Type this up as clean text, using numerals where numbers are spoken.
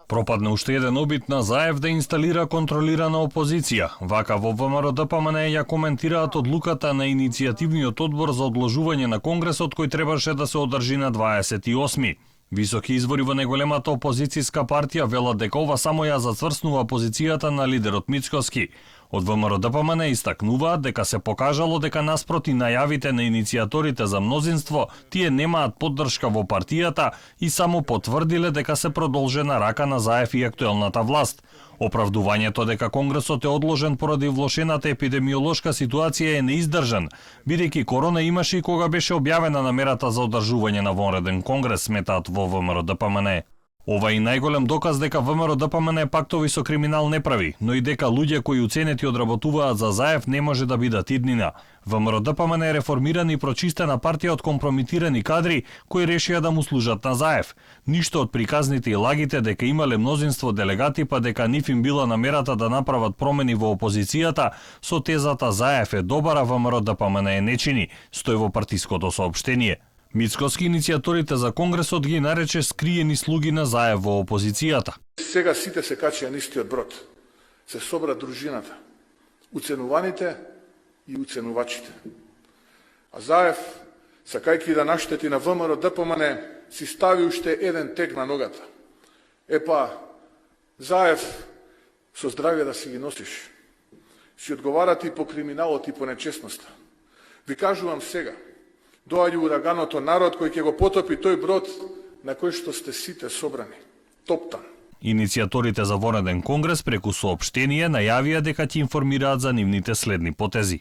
Пропадна уште еден обид на Заев да инсталира контролирана опозиција. Вака во ВМРО-ДПМН ја коментираат одлуката на иницијативниот одбор за одложување на Конгресот кој требаше да се одржи на 28. Високи извори во најголемата опозицијска партија велат дека ова само ја зацврснува позицијата на лидерот Мицкоски. Од ВМРО-ДПМН истакнуваат дека се покажало дека наспроти најавите на иницијаторите за мнозинство, тие немаат поддршка во партијата и само потврдиле дека се продолжена рака на Заев и актуелната власт. Оправдувањето дека Конгресот е одложен поради влошената епидемиолошка ситуација е неиздржан, бидејќи корона имаше и кога беше објавена намерата за одржување на вонреден конгрес, сметаат во ВМРО-ДПМН. Ова е и најголем доказ дека ВМРО-ДПМН пактови со криминал не прави, но и дека луѓе кои уценети одработуваат за Заев не може да бидат иднина. ВМРО-ДПМН е реформирана и прочистена партија од компрометирани кадри кои решија да му служат на Заев. Ништо од приказните и лагите дека имале мнозинство делегати па дека нив им била намерата да направат промени во опозицијата со тезата Заев е добар, а ВМРО-ДПМН е нечини, стои во партиското соопштение. Мицкоски иницијаторите за Конгресот ги нарече скриени слуги на Заев во опозицијата. Сега сите се качија на истиот брод. Се собра дружината, уценуваните и уценувачите. А Заев, сакајќи да наштети на ВМРО-ДПМН, си стави уште еден тег на ногата. Епа, Заев, со здравје да си ги носиш. Си одговарате и по криминалот и по нечестноста. Ви кажувам сега, доаѓа ураганото народ кој ќе го потопи тој брод на кој што сте сите собрани. Топтан. Иницијаторите за вонреден конгрес преку соопштение најавија дека ќе информираат за нивните следни потези.